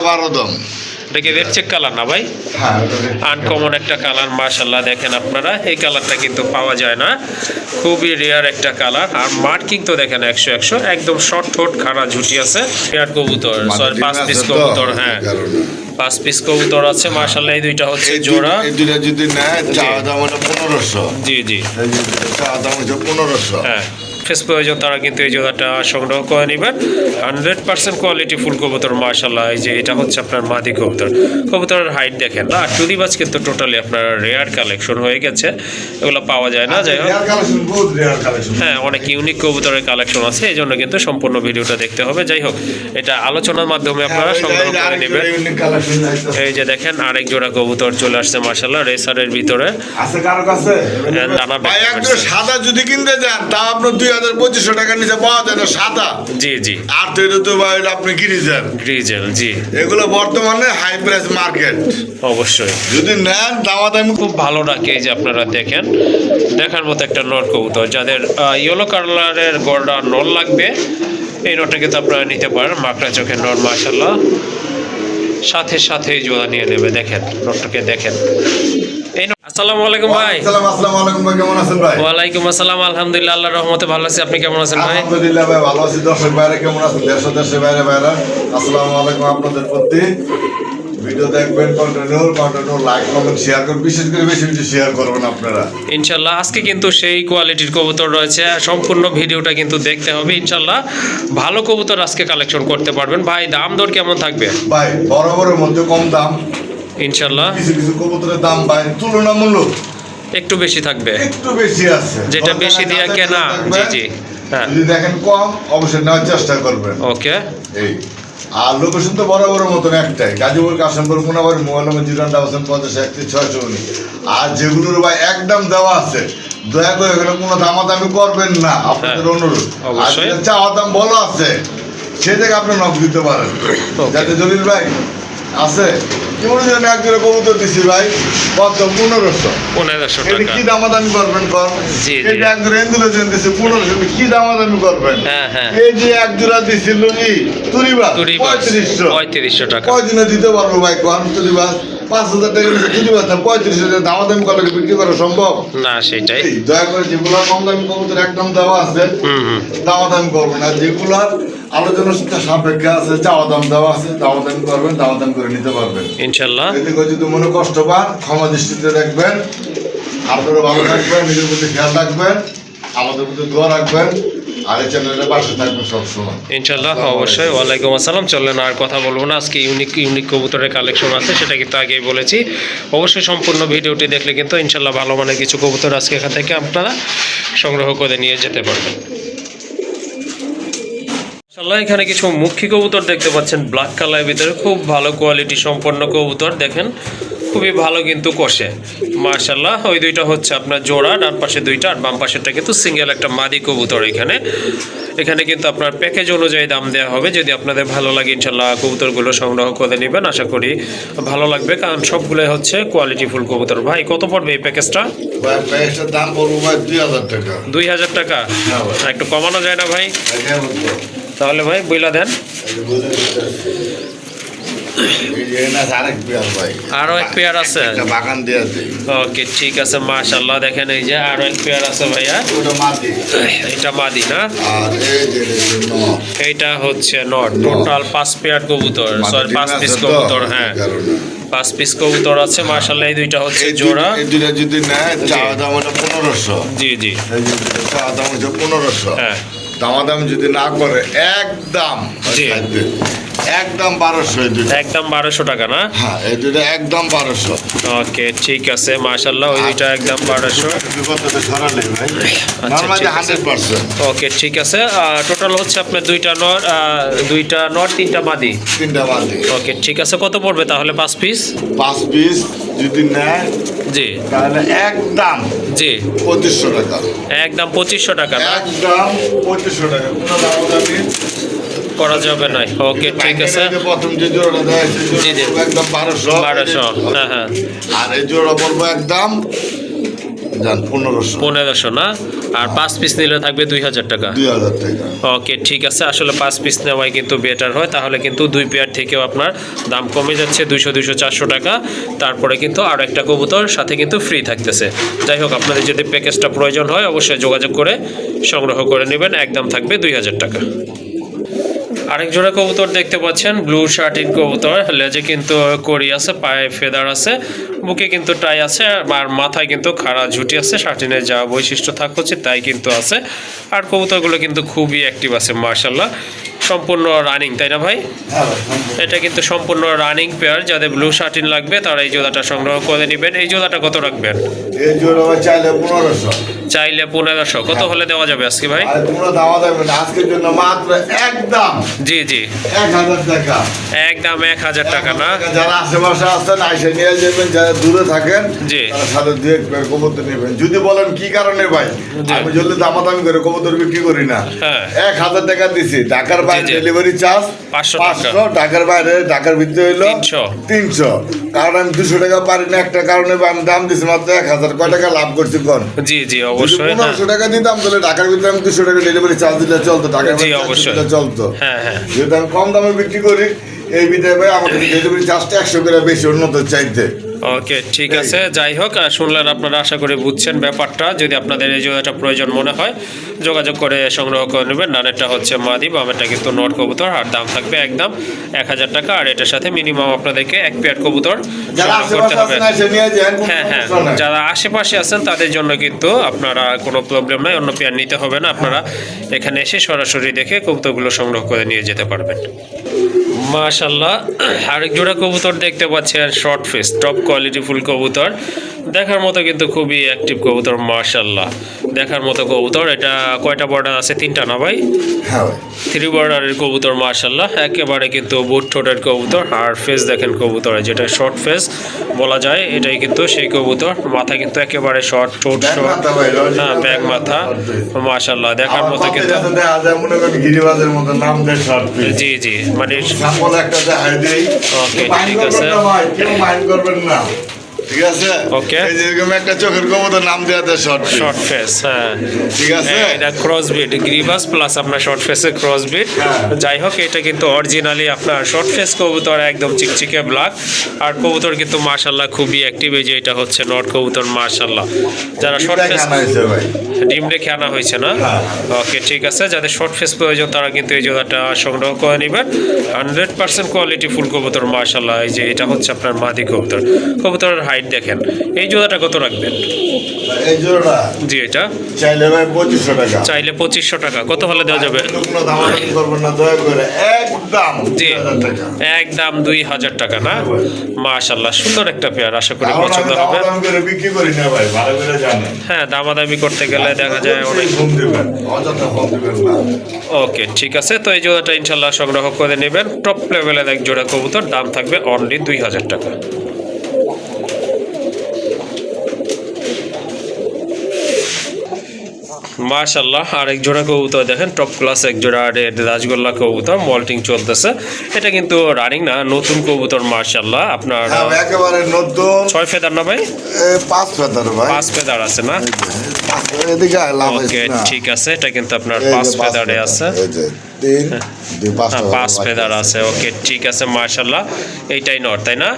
12 এটা কি red check colour না ভাই? হ্যাঁ, আনকমন একটা কালার মাশাআল্লাহ। দেখেন আপনারা এই কালারটা কিন্তু পাওয়া যায় না, খুবই রেয়ার একটা কালার। আর মার্কিং তো দেখেন 100 একদম শর্ট ঠোঁট খাড়া ঝুটি আছে। পেয়ার কবুতর, সরি 5 পিস কবুতর। হ্যাঁ 5 পিস কবুতর আছে মাশাআল্লাহ। এই দুইটা হচ্ছে জোড়া। এই দুইটা যদি নেয় চাওয়া দাম হলো 1500। জি জি, চাওয়া দাম হচ্ছে 1500। হ্যাঁ ফেস প্রয়োজন তারা কিন্তু এই জোড়াটা সংগ্রহ করে নেবেন। 100% কোয়ালিটি ফুল কবুতর মাশাআল্লাহ। এই যে এটা হচ্ছে আপনার মাদি কবুতর। কবুতরের হাইট দেখেন না, টুদিবাজ কিন্তু টোটালি আপনার রেয়ার কালেকশন হয়ে গেছে, এগুলো পাওয়া যায় না। যাই হোক হ্যাঁ অনেক ইউনিক কবুতরের কালেকশন আছে, এই জন্য কিন্তু সম্পূর্ণ ভিডিওটা দেখতে হবে। যাই হোক এটা আলোচনার মাধ্যমে আপনারা সংগ্রহ করে নেবেন। এই যে দেখেন আরেক জোড়া কবুতর চলে আসছে মাশাআল্লাহ রেসারের ভিতরে। সাদা যদি কিনতে যান তা আপনার 2500 টাকার নিচে পাওয়া যায় না সাদা। জি জি, আর তো এটা তো ভাই আপনি গ্রিজেল জি, এগুলো বর্তমানে হাই প্রাইস মার্কেট। অবশ্যই যদি নেন দামাদামি খুব ভালো রাখে। এই যে আপনারা দেখেন দেখার মতো একটা নর কবুতর, যাদের ইয়েলো কালারের গড়া নর লাগবে এই নরটা কিন্তু আপনারা নিতে পারেন। মাকড়া চোখের নর মাশাআল্লাহ, সাথে সাথে জোড়া নিয়ে নেবে। দেখেন নরটাকে দেখেন। এই আসসালামু আলাইকুম ভাই। আসসালামু আলাইকুম ভাই, কেমন আছেন ভাই? ওয়ালাইকুম আসসালাম, আলহামদুলিল্লাহ আল্লাহর রহমতে ভালো আছি। আপনি কেমন আছেন ভাই? আলহামদুলিল্লাহ ভাই ভালো আছি। দর্শক ভাইরা কেমন আছেন? দেশের বাইরে ভাইরা আসসালামু আলাইকুম। আপনাদের প্রতি ভিডিও দেখবেন, কন্টিনিউ লাইক কমেন্ট শেয়ার করবেন, বিশেষ করে বেশি বেশি শেয়ার করবেন আপনারা ইনশাল্লাহ। আজকে কিন্তু সেই কোয়ালিটির কবুতর রয়েছে, সম্পূর্ণ ভিডিওটা কিন্তু দেখতে হবে ইনশাল্লাহ। ভালো কবুতর আজকে কালেকশন করতে পারবেন ভাই। দাম দর কেমন থাকবে ভাই? বরাবরের মধ্যে কম দাম ইনশাল্লাহ। কিছু কিছু কবুতরের দাম ভাই তুলনামূলক একটু বেশি থাকবে, একটু বেশি আছে, যেটা বেশি দিয়ে কেনা। জি জি, হ্যাঁ যদি দেখেন কম অবশ্যই নেওয়ার চেষ্টা করবেন। ওকে। এই আর লোকেশন তো বরাবরের মতন একটাই, গাজীপুর কাশিমপুর কোনাবাড়ি, মোবাইল নম্বর 05051 আর যেগুলোর ভাই একদম দেওয়া আছে, দয়া করে এখানে কোনো দামাদামি করবেন না, আপনাদের অনুরোধ। আর চাওয়া দাম বলা আছে সে থেকে আপনি নক দিতে পারেন। যাতে জলিল ভাই আছে কেমন যেন একজনে কবুতর দিছি ভাই কত 1500 টাকা, কি দামাদামি করবেন কর? এটা একজনে এন্ডুলেশন দিছি 1500, কি দামাদামি করবেন? এই যে এক জোড়া দিছিল ই তুরিবা 3500 টাকা, কয়দিনে দিতে পারবো ভাই? কোন তুরিবা 5000 টাকা নিচে তুরিবা 3500 দামাদামি করলে বিক্রি করা সম্ভব না। সেটাই দয়া করে যেগুলো কম দামি কবুতর একদম দেওয়া আছে দামাদামি করবেন, আর যেগুলো আলোচনার সাপেক্ষে আছে চাওয়া দাম দেওয়া আছে দামাদামি করবেন, দামাদামি করে নিতে পারবেন ইনশাল্লাহ। এদিকে যদি মনে কষ্ট পান ক্ষমা দৃষ্টিতে দেখবেন। আপনারা ভালো থাকবেন, নিজের প্রতি খেয়াল রাখবেন, আমাদের প্রতি দোয়া রাখবেন, আর এই চ্যানেলের পাশে থাকবেন সবসময় ইনশাল্লাহ। অবশ্যই। ওয়ালাইকুম আসসালাম। চলেন আর কথা বলবো না, আজকে ইউনিক কবুতরের কালেকশন আছে, সেটা কিন্তু আগেই বলেছি। অবশ্যই সম্পূর্ণ ভিডিওটি দেখলে কিন্তু ইনশাল্লাহ ভালো মানের কিছু কবুতর আজকে এখান থেকে আপনারা সংগ্রহ করে নিয়ে যেতে পারবেন ইনশাল্লাহ। এখানে কিছু মুখী কবুতর দেখতে পাচ্ছেন ব্ল্যাক কালারের ভিতরে, খুব ভালো কোয়ালিটি সম্পন্ন কবুতর। দেখেন খুবই ভালো কিন্তু কষে মাশাআল্লাহ। ওই দুইটা হচ্ছে আপনার জোড়া, ডান পাশে দুইটা আর বাম পাশেরটা কিন্তু সিঙ্গেল একটা মাদি কবুতর। এখানে কিন্তু আপনার প্যাকেজ অনুযায়ী দাম দেওয়া হবে। যদি আপনাদের ভালো লাগে ইনশাল্লাহ কবুতরগুলো সংগ্রহ করে নেবেন, আশা করি ভালো লাগবে, কারণ সবগুলোই হচ্ছে কোয়ালিটি ফুল কবুতর। ভাই কত পড়বে এই প্যাকেজটা? প্যাকেজটার দাম পড়বো ভাই 2000 টাকা। 2000 টাকা? একটু কমানো যায় না ভাই? তাহলে ভাই বইলা দেন। আরো এক পেয়ার আছে, ওকে ঠিক আছে মাশাআল্লাহ। দেখেন এই যে আরো এক পেয়ার আছে ভাইয়া, এটা মাদি না, এইটা হচ্ছে নট। টোটাল 5 পেয়ার কবুতর, সরি 5 পিস কবুতর। হ্যাঁ 5 পিস কবুতর আছে মাশাআল্লাহ। এই দুইটা হচ্ছে জোড়া। এই দুইটা যদি নেয় চাওয়া দাম হলো 1500। জি জি, চাওয়া দাম হচ্ছে 1500। হ্যাঁ দামাদামি যদি না করে একদম একদম 1200, একদম 1200 টাকা না? হ্যাঁ এই দুটো একদম 1200। ওকে ঠিক আছে মাশাআল্লাহ, ওই দুইটা একদম 1200। ওকে ঠিক আছে। টোটাল হচ্ছে আপনার দুইটা নর তিনটা মাদি। ওকে ঠিক আছে। কত পড়বে তাহলে 5 পিস? 5 পিস যদি নেয় জি তাহলে একদম জি 2500 টাকা, একদম 2500 টাকা না? একদম 2500 টাকা, কোনো দামাদামি করা যাবে না। ওকে ঠিক আছে। প্রথম যে জোড়াটা দেয় একদম 1200। হ্যাঁ হ্যাঁ। আর এই জোড়া পড়বো একদম যান 1500 1500 না, আর 5 পিস নিলে থাকবে 2000 টাকা। 2000 টাকা। ওকে ঠিক আছে, আসলে 5 পিস নেওয়াই কিন্তু বেটার হয়, তাহলে কিন্তু 2 পেয়ার থেকেও আপনার দাম কমে যাচ্ছে 200 400 টাকা। তারপরে কিন্তু আরও একটা কবুতর সাথে কিন্তু ফ্রি থাকতেছে। যাই হোক, আপনাদের যদি প্যাকেজটা প্রয়োজন হয় অবশ্যই যোগাযোগ করে সংগ্রহ করে নেবেন, একদম থাকবে 2000 টাকা। আরেক জোড়া কবুতর দেখতে পাচ্ছেন, ব্লু শার্টিন কবুতর, লেজে কিন্তু কড়ি আছে, পায়ে ফেদার আছে, বুকে কিন্তু টাই আছে, আর মাথায় কিন্তু খাড়া ঝুঁটি আছে। শার্টিনের যা বৈশিষ্ট্য থাকছে তাই কিন্তু আছে। আর কবুতরগুলো কিন্তু খুবই অ্যাক্টিভ আছে মার্শাল্লাহ, সম্পূর্ণ রানিং, তাই না ভাই? এটা কিন্তু সম্পূর্ণ রানিং পেয়ার। যাদের ব্লু শার্টিন লাগবে তারা এই জোড়াটা সংগ্রহ করে নেবেন। এই জোড়াটা কত রাখবেন? এই জোড়া ভাই চাইলে 1500। চাইলে 1500। কত হলে দেওয়া যাবে আজকে ভাই? আর কোনো দাম দেবেন না আজকের জন্য, মাত্র একদম জি জি 1000 টাকা। একদম 1000 টাকা না? যারা আশেপাশে আসছেন আইসে নিয়ে যাবেন, যারা দূরে থাকেন জি। তারা সাথে দুই এক পেয়ার কবুতর নেবেন। যদি বলেন কি কারণে ভাই, জি। আমি জলদি দামাদামি করে কবুতর বিক্রি করি না। হ্যাঁ। 1000 টাকা দিছি, ঢাকার বাইরে জি। ডেলিভারি চার্জ 500 500, ঢাকার বাইরে ঢাকার ভিতরে হইলো 300। কারণ আমি 200 টাকা পারি না, একটা কারণে আমি দাম দিছি মাত্র 1000। কয় টাকা লাভ করছি কোন? জি জি যদি অবশ্যই। 1500 টাকা দিতাম তাহলে ঢাকার ভিতরে আমি 200 টাকা ডেলিভারি চার্জ দিলে চলতো, ঢাকার জি, বাইরে অবশ্যই। দিলে চলতো। হ্যাঁ হ্যাঁ যেহেতু আমি কম দামে বিক্রি করি, এই বিধায় ভাই আমাদের ডেলিভারি চার্জটা 100 করে বেশি উন্নত চাইতে। ওকে ঠিক আছে। যাই হোক, শুনলেন আপনারা, আশা করে বুঝছেন ব্যাপারটা। যদি আপনাদের এই জোড়াটা প্রয়োজন মনে হয় যোগাযোগ করে সংগ্রহ করে নেবেন। ডানেরটা হচ্ছে মাদি, বামেরটা কিন্তু নট কবুতর, আর দাম থাকবে একদম 1000 টাকা। আর এটার সাথে মিনিমাম আপনাদেরকে 1 পেয়ার কবুতর যারা সংগ্রহ করতে আশেপাশে হবে। আছেন এসে নিয়ে যান, কোনো হ্যাঁ হ্যাঁ, সমস্যা নাই। যারা আশেপাশে আছেন তাদের জন্য কিন্তু আপনারা কোনো প্রবলেম নাই, অন্য পেয়ার নিতে হবে না। আপনারা এখানে এসে সরাসরি দেখে কবুতরগুলো সংগ্রহ করে নিয়ে যেতে পারবেন। মাশাল্লাহ, আরেক জোড়া কবুতর দেখতে পাচ্ছেন, short face, top quality full কবুতর, দেখার মতো কিন্তু খুবই অ্যাক্টিভ কবুতর মাশাল্লাহ, দেখার মতো কবুতর। এটা কয়টা বর্ডার আছে? 3টা না ভাই? হ্যাঁ ভাই। 3 বর্ডারের কবুতর মাশাল্লাহ, একেবারে কিন্তু বুট ঠোঁটের কবুতর। আর ফেস দেখেন কবুতরের, যেটা শর্ট ফেস বলা যায়, এটাই কিন্তু সেই কবুতর। মাথা কিন্তু একেবারে শর্ট, ঠোঁট ব্যাগ শর্ট, মাথা ভাই, original হ্যাঁ ব্যাগ মাথা মাশাল্লাহ, দেখার আমার মতো কপি কিন্তু। যাতে দেখা যায় মনে করেন গিরিবাজের মতো, নাম দেয় শর্ট পিস। জি জি, মানে সাম্পল একটা দেখাই দেই। ওকে, মাইন্ড ঠিক করবেন আছে। না ভাই, কেউ মাইন্ড করবেন না, ঠিক আছে? ওকে। এই যে এরকম একটা চোখের কবুতর, নাম দেয়া দেয় শর্ট পিস। শর্ট ফেস, হ্যাঁ ঠিক আছে? এটা ক্রসবিট, গ্রিবাস প্লাস আপনার শর্ট ফেসের ক্রসবিট। হ্যাঁ। যাই হোক, এটা কিন্তু অরিজিনালি আপনার শর্ট ফেস কবুতর, একদম চিকচিকে ব্ল্যাক। আর কবুতর কিন্তু মাশাল্লাহ খুবই অ্যাক্টিভ। এই যে এটা হচ্ছে নট কবুতর মাশাল্লাহ। যারা শর্ট ফেস, দেখা নাইছে ভাই। ডিম রেখে আনা হয়েছে না? হ্যাঁ। ওকে ঠিক আছে, যাদের শর্ট ফেস প্রয়োজন তারা কিন্তু এই জোড়াটা সংগ্রহ করে নেবেন। 100% কোয়ালিটি ফুল কবুতর মাশাল্লাহ। এই যে এটা হচ্ছে আপনার মাদি কবুতর, কবুতরের হাইট দেখেন। এই জোড়াটা কত রাখবেন? এই জোড়া জি, এটা চাইলে ভাই 2500 টাকা। চাইলে 2500 টাকা। কত হলে দেওয়া যাবে? কোনো দামাদামি করবেন না, দয়া করে একদম জি 2000 টাকা। একদম 2000 টাকা না? মাশাল্লাহ, সুন্দর একটা পেয়ার, আশা করি কারণ পছন্দ আমি হবে। দামাদামি করে বিক্রি করি না ভাই, ভালো করে জানেন। হ্যাঁ, দামাদামি করতে গেলে দেখা যায় অনেক। ফোন দিবেন, অযথা ফোন দিবেন না। ওকে ঠিক আছে, তো এই জোড়াটা ইনশাল্লাহ সংগ্রহ করে নেবেন। টপ লেভেলের এক জোড়া কবুতর, দাম থাকবে অনলি 2000 টাকা। মাশাল্লাহ, আরেক জোড়া কবুতর দেখেন, টপ ক্লাস এক জোড়া রেড রাজগোল্লা কবুতর, মল্টিং চলতেছে। এটা কিন্তু রানিং না, নতুন কবুতর মাশাল্লাহ। আপনার হ্যাঁ, একেবারে নতুন। 6 ফেদার না ভাই? 5 ফেদার ভাই। 5 ফেদার আছে না? এদিকে লাভ ওকে না। ঠিক আছে, এটা কিন্তু আপনার এই যে 5 পাঁচ ফেদারে ফেদার, আছে। এই যে 3 2 5 হ্যাঁ, 5 ফেদার আছে। ওকে ঠিক আছে মাশাল্লাহ, এইটাই নর তাই না?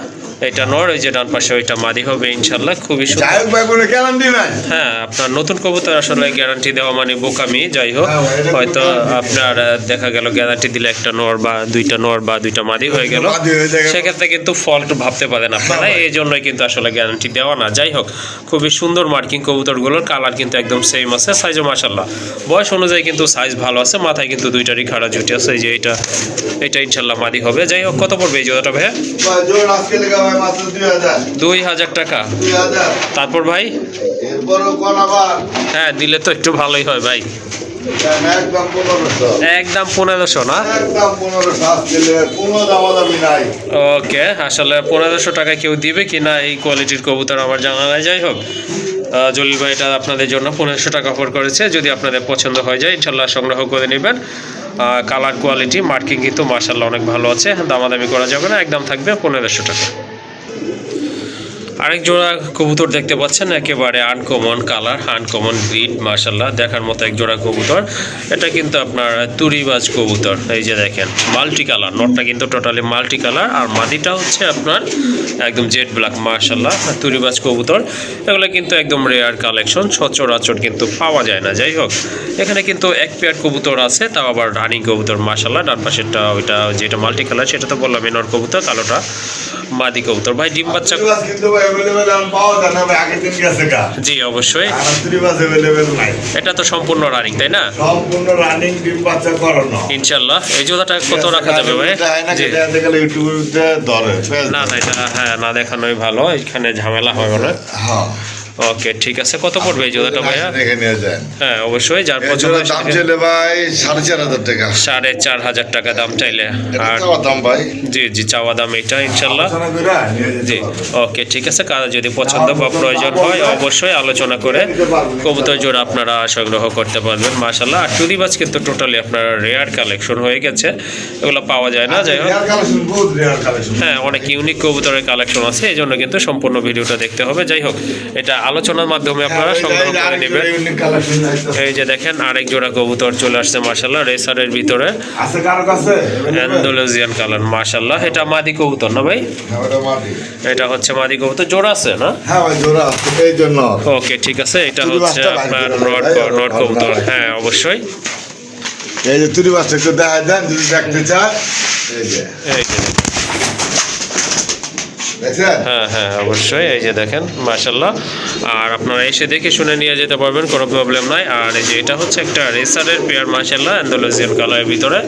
এটা নর, ওই যে ডান পাশে ওইটা মাদি হবে ইনশাল্লাহ, খুবই সুন্দর। যাই হোক ভাই, কোনো গ্যারান্টি নাই। হ্যাঁ, আপনার নতুন কবুতর আসলে গ্যারান্টি দেওয়া মানে বোকামি। যাই হোক, হ্যাঁ, এটা কোনো হয়তো guarantee আপনার দেখা গেল গ্যারান্টি দিলে একটা নর বা দুইটা নর বা দুইটা মাদি হয়ে গেল, মাদি হয়ে যায়। সেক্ষেত্রে কিন্তু ফল্ট ভাবতে পারেন আপনারা। এই জন্যই কিন্তু আসলে গ্যারান্টি দেওয়া না। যাই হোক, খুবই সুন্দর মার্কিং কবুতরগুলোর কালার কিন্তু একদম সেম আছে, সাইজও মাশাল্লাহ বয়স অনুযায়ী কিন্তু সাইজ ভালো আছে। মাথায় কিন্তু দুইটারই খাড়া ঝুটি আছে। এই যে এটা ইনশাল্লাহ মাদি হবে। যাই হোক, কত পড়বে এই জোড়াটা ভাইয়া? ভাই জোর আজকে লেখা ভাই মাত্র 2000। 2000 টাকা। 2000। তারপর ভাই? এরপরও কোন আবার হ্যাঁ, দিলে তো একটু ভালোই হয় ভাই। একদম 1500। একদম 1500 না? একদম 1500 আজকে লেখা, কোনো দামাদামি নাই। ওকে, আসলে 1500 টাকা কেউ দিবে কি না এই কোয়ালিটির কবুতর আমার জানা নাই। যাই হোক, জলিল ভাই এটা আপনাদের জন্য 1500 টাকা অফার করেছে। যদি আপনাদের পছন্দ হয়ে যায় ইনশাল্লাহ সংগ্রহ করে নেবেন। কালার কোয়ালিটি মার্কিং কিন্তু মাশাল্লাহ অনেক ভালো আছে, দামাদামি করা যাবে না, একদম থাকবে 1500 টাকা। আরেক জোড়া কবুতর দেখতে পাচ্ছেন, একেবারে আনকমন কালার, আনকমন ব্রিড, মাশাল্লাহ দেখার মতো এক জোড়া কবুতর। এটা কিন্তু আপনার তুরিবাজ কবুতর। এই যে দেখেন মাল্টি কালার, নটটা কিন্তু টোটালি মাল্টি কালার, আর মাদিটা হচ্ছে আপনার একদম জেড ব্ল্যাক, মাশাল্লাহ তুরিবাজ কবুতর। এগুলো কিন্তু একদম রেয়ার কালেকশন, সচরাচর কিন্তু পাওয়া যায় না। যাই হোক, এখানে কিন্তু এক পেয়ার কবুতর আছে, তাও আবার রানিং কবুতর, মাশাল্লাহ। ডান পাশেরটা ওইটা যেটা মাল্টি কালার সেটা তো বললাম নর কবুতর, কালোটা মাদি কবুতর। ভাই ডিম বাচ্চা তুরিবাজ কিন্তু ভাই अवेलेबल এখন পাওয়া যায় না ভাই, আগের দিন গেছে গা। জি অবশ্যই, আর তুরিবাজ अवेलेबल নাই। এটা তো সম্পূর্ণ রানিং তাই না? সম্পূর্ণ রানিং ডিম বাচ্চা করানো। ইনশাল্লাহ। এই জোড়াটা কত রাখা যাবে ভাই? জি। ইউটিউবে ধরে না না, এটা হ্যাঁ না দেখানোই ভালো, এখানে ঝামেলা হবে না। হ্যাঁ ওকে ঠিক আছে, কত পড়বে এই জোড়াটা ভাইয়া? দেখে নিয়ে যান। হ্যাঁ অবশ্যই, যার এই পছন্দ জোড়ার দাম চলে ভাই 4,500 টাকা। 4,500 টাকা দাম চাইলে। আর এটা দাম ভাই জি জি, চাওয়া দাম এটা ইনশাল্লাহ। আলোচনা কইরা নিয়ে যেতে জি পারবেন। ওকে ঠিক আছে, কারো যদি পছন্দ বা প্রয়োজন হয় অবশ্যই আলোচনা করে কবুতর জোড়া আপনারা সংগ্রহ করতে পারবেন, মাশাল্লাহ। আর টুদিবাজ কিন্তু টোটালি আপনার রেয়ার কালেকশন হয়ে গেছে, এগুলো পাওয়া যায় না। যাই হোক, রেয়ার কালেকশন, বহুত রেয়ার কালেকশন। হ্যাঁ অনেক ইউনিক কবুতরের কালেকশন আছে, এই জন্য কিন্তু সম্পূর্ণ ভিডিওটা দেখতে হবে। যাই হোক, এটা আলোচনার মাধ্যমে আপনারা সংগ্রহ করে নেবেন। ইউনিক কালেকশন আছে। এই যে দেখেন আরেক জোড়া কবুতর চলে আসছে, মাশাল্লাহ রেসারের ভিতরে, আছে কারো কাছে? অ্যান্ডালুজিয়ান কালার, মাশাল্লাহ। এটা মাদি কবুতর না ভাই? হ্যাঁ ওটা মাটি। এটা হচ্ছে মাদি কবুতর, জোড়া আছে না? হ্যাঁ ভাই জোড়া আছে, এই জন্য। ওকে ঠিক আছে, এটা হচ্ছে আপনার নট কবুতর। হ্যাঁ অবশ্যই, এই যে তুরি মাছটা একটু দেখা দেন যদি দেখতে চান। এই যে এই যে দেখছেন? হ্যাঁ হ্যাঁ অবশ্যই, এই যে দেখেন মাশাল্লাহ। আর আপনারা এসে দেখে শুনে নিয়ে যেতে পারবেন, কোনো প্রবলেম নাই। আর এই যে এটা হচ্ছে একটা রেসারের পেয়ার, মাশাল্লাহ অ্যান্ডালুজিয়ান কালারের ভিতরে,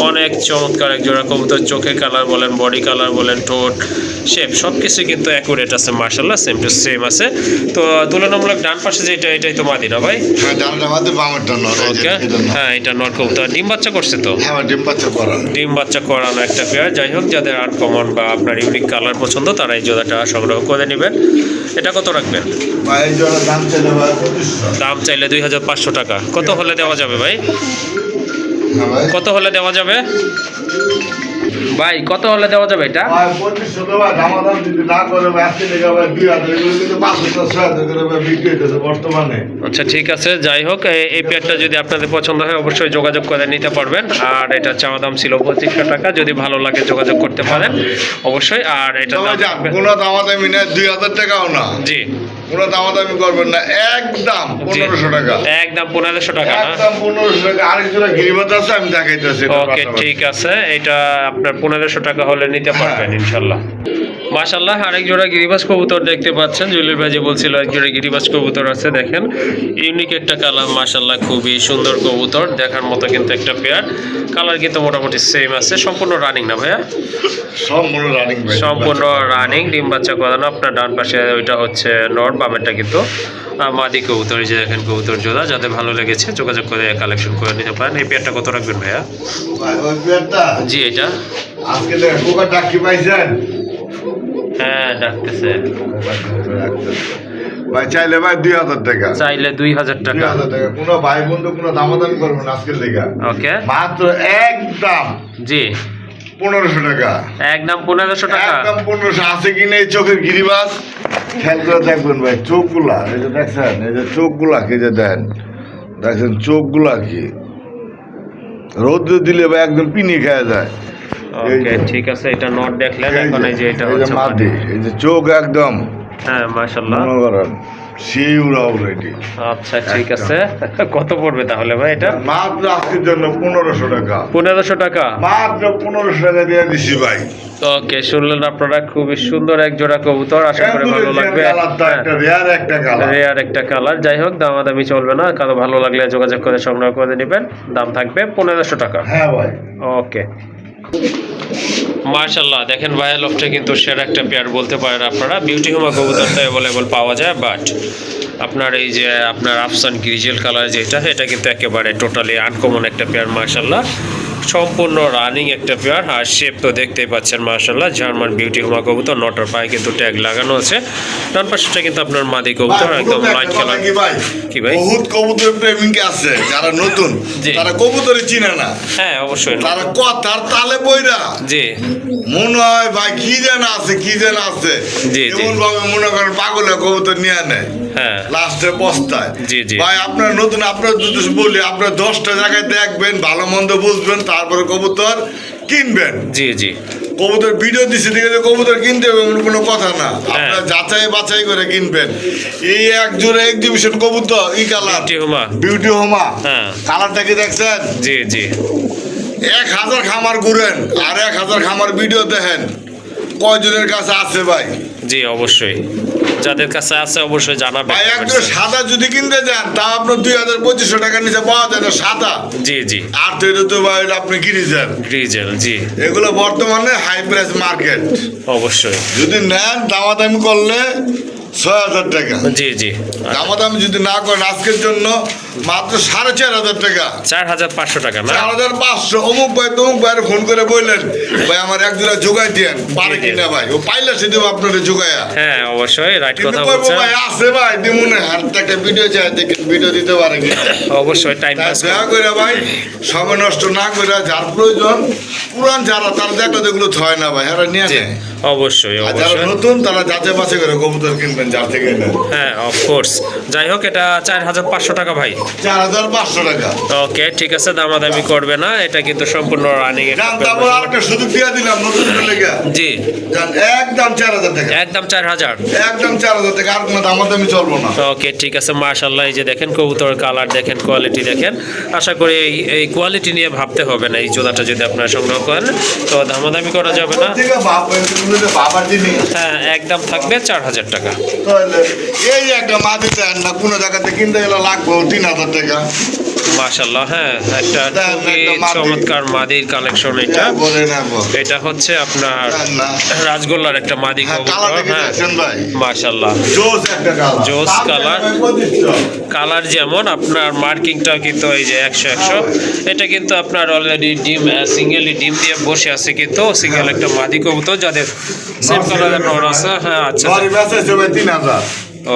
অনেক চমৎকার এক জোড়া কবুতর। চোখের কালার বলেন, বডি কালার বলেন, ঠোঁট শেপ সব কিছু কিন্তু অ্যাকুরেট আছে, মাশাল্লাহ সেম টু সেম আছে। তো তুলনামূলক ডান পাশে যেটা, এটাই তো মাদি না ভাই? হ্যাঁ ডানটা মাঝে বামেরটা নর। এই যে ওকে এটা নর। হ্যাঁ এটা নট কবুতর, ডিম বাচ্চা করছে তো? হ্যাঁ ভাই ডিম বাচ্চা করা। ডিম বাচ্চা করানো একটা পেয়ার। যাই হোক, যাদের আনকমন বা আপনার ইউনিক কালার পছন্দ তারা এই জোড়াটা সংগ্রহ করে নেবেন। এটা কত রাখবেন? ভাই এই জোড়ার দাম চলে ভাই 2500। দাম চাইলে 2,500 টাকা। কত হলে দেওয়া যাবে ভাই? হ্যাঁ ভাই। কত হলে দেওয়া যাবে ভাই? কত হলে দেওয়া যাবে এটা? ভাই 2500 তো ভাই দামাদাম যদি না করে ভাই আজকে থেকে ভাই 2000 এগুলো কিন্তু 500-600 করে ভাই বিক্রি হইতেছে বর্তমানে। আচ্ছা ঠিক আছে, যাই হোক এই পেয়ারটা যদি আপনাদের পছন্দ হয় অবশ্যই যোগাযোগ করে নিতে পারবেন। আর এটা চাওয়া দাম ছিল 2500 টাকা, যদি ভালো লাগে যোগাযোগ করতে পারেন অবশ্যই। আর এটা তবে যান, কোনো দামাদামি না, 2000 টাকাও না, জি কোনো দামাদামি করবেন না, একদম 1500 টাকা। একদম 1500 টাকা না? একদম 1500 টাকা। আরেক জোড়া গিরিবাজ আছে, আমি দেখাইতেছি। ওকে ঠিক আছে, এটা আপনার 1500 টাকা হলে নিতে পারবেন ইনশাল্লাহ। মাশাল্লাহ, আরেক জোড়া গিরিবাজ কবুতর দেখতে পাচ্ছেন। জুয়েলের ভাই যে বলছিল এক জোড়া গিরিবাজ কবুতর আছে, দেখেন ইউনিক একটা কালার, মাশাল্লাহ খুবই সুন্দর কবুতর, দেখার মতো কিন্তু একটা পেয়ার। কালার কিন্তু মোটামুটি সেম আছে। সম্পূর্ণ রানিং না ভাইয়া? সম্পূর্ণ রানিং ভাই। সম্পূর্ণ রানিং, ডিম বাচ্চা করানো। আপনার ডান পাশে ওইটা হচ্ছে নর, বামেরটা কিন্তু মাদি কবুতর। এই যে দেখেন কবুতর জোড়া, যাদের ভালো লেগেছে যোগাযোগ করে কালেকশন করে নিতে পারেন। এই পেয়ারটা কত রাখবেন ভাইয়া? ভাই ওই পেয়ারটা জি এটা আজকে দেখেন কোকা ডাকি পাইছেন? হ্যাঁ ডাকতেছে। ভাই চাইলে ভাই 2000 টাকা। চাইলে 2000 টাকা। 2000 টাকা। কোনো ভাই বন্ধু কোনো দামাদামি করবেন আজকের থেকে। ওকে মাত্র একদম জি 1500 টাকা। একদম 1500 টাকা। একদম 1500। আছে কিনা এই চোখের গিরিবাজ? খেয়াল করে দেখবেন ভাই, চোখগুলা এই যে দেখছেন, এই যে চোখগুলা কি যে দেন, দেখছেন চোখগুলা কি, রোদ্র দিলে ভাই একদম পিনি খাওয়া যায়। এই ওকে যে- ঠিক আছে, এটা নট দেখলেন, এই এখন যে- এই যে এটা এই যে হচ্ছে মাটি, মাদি। এই যে চোখ একদম হ্যাঁ মাশাআল্লাহ। মনে করেন সেই উড়া অলরেডি। আচ্ছা ঠিক আছে, কত পড়বে তাহলে ভাই এটা? মাত্র আজকের জন্য 1500 টাকা। 1500 টাকা। মাত্র 1500 টাকা দিয়ে দিছি ভাই। ওকে শুনলেন আপনারা, খুবই সুন্দর এক জোড়া কবুতর, আশা করি ভালো লাগবে। কালারটা একটা রেয়ার একটা কালার। রেয়ার একটা কালার। যাই হোক, দামাদামি চলবে না, কারো ভালো লাগলে যোগাযোগ করে সংগ্রহ করে নেবেন। দাম থাকবে 1500 টাকা। হ্যাঁ ভাই। ওকে মাশাআল্লাহ, দেখেন ভাইয়া লফটে কিন্তু সেরা একটা পেয়ার বলতে পারেন আপনারা। বিউটি হোমা কবুতর তো অ্যাভেলেবল পাওয়া যায়, বাট আপনার এই যে আপনার আফসান গ্রিজেল কালার যেটা, এটা কিন্তু একেবারে টোটালি আনকমন একটা পেয়ার, মাশাআল্লাহ সম্পূর্ণ রানিং একটা পেয়ার। আর শেপ তো দেখতেই পাচ্ছেন মাশাআল্লাহ, জার্মান বিউটি হোমা কবুতর। নটার পায়ে কিন্তু ট্যাগ লাগানো আছে। ডান পাশটা কিন্তু আপনার মাদি কবুতর, একদম লাইট কালার। কি ভাই, বহুত কবুতর প্রেমিক আছে যারা নতুন, জি। তারা কবুতরই চিনে না, হ্যাঁ অবশ্যই। তারা কথার তালে বইরা জি মনে হয় ভাই কি যেন আছে কি যেন আছে, জি, জি। এমন ভাবে মনে করেন পাগলে কবুতর নিয়ে নেয়, হ্যাঁ লাস্টে পস্তায়। জি, জি। ভাই আপনার নতুন, আপনার যদি বলি আপনার 10টা জায়গায় দেখবেন, ভালো মন্দ বুঝবেন, তারপরে কবুতর কিনবেন। জি জি কবুতর ভিডিও দিচ্ছে দেখে যে কবুতর কিনতে হবে এমন কোনো কথা না, আপনার যাচাই বাছাই করে কিনবেন। এই এক জোড়া এক্সিবিশন কবুতর ই কালার বিউটি হোমা। বিউটি হোমা, হ্যাঁ। কালারটা কি দেখছেন? জি জি 1000 খামার ঘুরেন আর 1000 খামার ভিডিও দেখেন, কয়জনের কাছে আছে ভাই? জি অবশ্যই, যাদের কাছে আছে অবশ্যই জানাবেন। ভাই একটু সাদা যদি কিনতে যান তা আপনার 2200 টাকার নিচে পাওয়া যায় না সাদা। জি জি আর তো এটা তো ভাই আপনি কিনেছেন, গ্রিজেল। জি এগুলো বর্তমানে হাই প্রাইস মার্কেট। অবশ্যই। যদি নেন দামাদামি করলে 6000 টাকা, জি জি দামাদামি যদি না করেন আজকের জন্য মাত্র 4500 টাকা, 4500 টাকা না? 4500। অমুক ভাই তমুক ভাই ফোন করে বললেন ভাই আমার এক জোড়া যোগাই দিয়েন, পারে কিনা ভাই? ও পাইলে সে দেবো আপনার যোগায়া। হ্যাঁ অবশ্যই রাইট কিন্তু কথা কইবো বলছেন। ভাই আছে ভাই দিমুনে হাতে একটা ভিডিও চাই, দেখেন ভিডিও দিতে পারে কি? অবশ্যই টাইম তাই পাস। দয়া করে ভাই সময় নষ্ট না করে যার প্রয়োজন, পুরান যারা তারা দেখলে যেগুলো হয় না ভাই এরা নিয়ে নেয়। অবশ্যই আর যারা অবশ্যই। নতুন তারা যাচাই বাছাই করে কবুতর কিনবেন যার থেকে নেন। হ্যাঁ অফকোর্স। যাই হোক এটা 4500 টাকা ভাই। 4500 টাকা। ওকে ঠিক আছে, দামাদামি করবে না, এটা কিন্তু সম্পূর্ণ রানিং একটা জান তারপর আরেকটা সুযোগ দিয়ে দিলাম নতুন লেগে, জি জান একদম 4000 টাকা, একদম 4000। একদম 4000 টাকা, আর কোনো দামাদামি চলবো না। ওকে ঠিক আছে মাশাআল্লাহ। এই যে দেখেন কবুতর কালার দেখেন, কোয়ালিটি দেখেন। আশা করি এই কোয়ালিটি নিয়ে ভাবতে হবে না। এই জোড়াটা যদি আপনারা সংগ্রহ করেন তো দামাদামি করা যাবে না। ঠিক আছে বাবার জিনিস। হ্যাঁ একদম থাকবে 4000 টাকা। তাহলে এই একটা মাটি দেন না, কোনো জায়গাতে কিনতে গেলে লাগবে 3000 টাকা। মাশাআল্লাহ হ্যাঁ একটা দেন খুবই একটা মাদি। চমৎকার মাদির কালেকশন এটা। বলে নেব এটা হচ্ছে আপনার না, রাজগোল্লার একটা মাদি হ্যাঁ কবুতর। কালারটা কি হ্যাঁ দেখছেন ভাই? মাশাআল্লাহ জোস একটা কালার, জোস কালার। 2500। কালার যেমন আপনার মার্কিংটাও কিন্তু এই যে 100 এটা কিন্তু আপনার অলরেডি ডিম সিঙ্গেলি ডিম দিয়ে বসে আছে, কিন্তু সিঙ্গেল একটা মাদি কবুতর যাদের সেম কালারের নর আছে। হ্যাঁ আচ্ছা ঘরে বেচেছে ভাই 3000।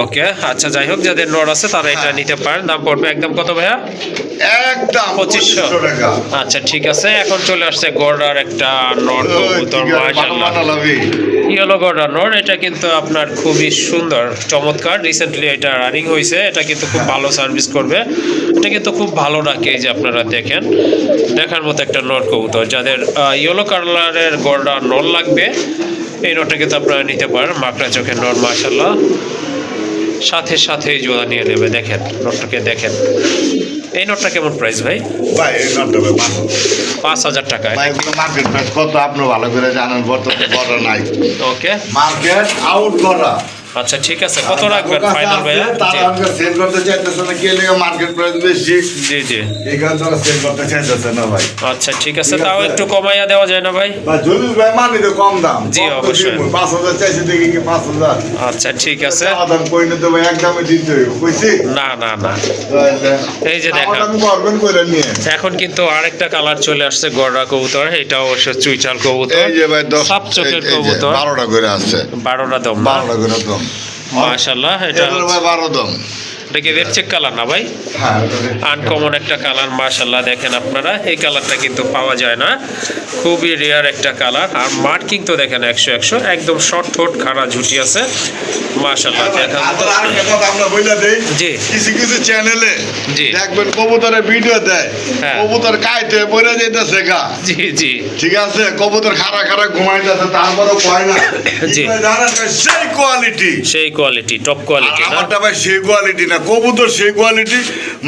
ওকে আচ্ছা যাই হোক, যাদের নর আছে তারা এটা নিতে পারেন। দাম পড়বে একদম কত ভাইয়া? একদম 2500 টাকা। আচ্ছা ঠিক আছে। এখন চলে আসছে গড়ার একটা নর কবুতর মাশাআল্লাহ, ইয়েলো গড়ার নর। এটা কিন্তু আপনার খুবই সুন্দর চমৎকার, রিসেন্টলি এটা রানিং হয়েছে। এটা কিন্তু খুব ভালো সার্ভিস করবে, এটা কিন্তু খুব ভালো রাখে। এই যে আপনারা দেখেন দেখার মতো একটা নর কবুতর। যাদের ইয়েলো কালারের গড়া নর লাগবে এই নরটা কিন্তু আপনারা নিতে পারেন। মাকড়া চোখের নর মাশাআল্লাহ, সাথে সাথে জোড়া নিয়ে নেবে। দেখেন নটটাকে দেখেন। এই নটটা কেমন প্রাইস ভাই? ভাই এই নটটা ভাই 5000 টাকা। ভাই এগুলো মার্কেট প্রাইস কত আপনি ভালো করে জানেন, বর্তমানে বড় নাই ওকে মার্কেট আউট করা। আচ্ছা ঠিক আছে, কত রাখবেন ফাইনাল ভাইয়া? তারা আমাকে সেল করতে চাইতেছে না, কে লেগে মার্কেট প্রাইস বেশি জি জি এখানে তারা সেল করতে চাইতেছে না ভাই। আচ্ছা ঠিক আছে, তাও একটু কমাইয়া দেওয়া যায় না ভাই? ভাই জলিল ভাই মানি তো কম দাম, জি, অবশ্যই। 5000 চাইছে দেখি কি 5000। আচ্ছা ঠিক আছে। দাম কই না তো ভাই একদমই দিতে হইব, কইছি না না না, এই যে দেখা আমি করবেন কইরা নিয়ে। এখন কিন্তু আরেকটা কালার চলে আসছে গড়া কবুতর। এটা অবশ্য চুইচাল কবুতর, এই যে ভাই 10 সাপ চোখের কবুতর। 12টা করে আছে, 12টা দম না? 12টা করে দাম মাশাআল্লাহ। এটা এটা ভাই 12 দাম। এটা কি রেড চেক কালার না ভাই? হ্যাঁ আনকমন একটা কালার মাশাআল্লাহ। দেখেন আপনারা এই কালারটা কিন্তু পাওয়া যায় না, খুবই রেয়ার একটা কালার। আর মার্কিং তো দেখেন 100 একদম শর্ট ঠোঁট খাড়া ঝুটি আছে মাশাআল্লাহ। দেখেন আবার আরেকটা কথা আমরা বইলা দেই, জি কিছু কিছু চ্যানেলে জি। দেখবেন কবুতরের ভিডিও দেয়, হ্যাঁ। কবুতর কাইতে পড়ে যাইতেছে গা, জি জি ঠিক আছে, কবুতর খাড়া খাড়া ঘুমাইতেছে তারপরেও কয় না জি। কি কয় জানেন ভাই? সেই কোয়ালিটি, সেই কোয়ালিটি, টপ কোয়ালিটি না? আমারটা ভাই সেই কোয়ালিটি না, কবুতর সেই কোয়ালিটি।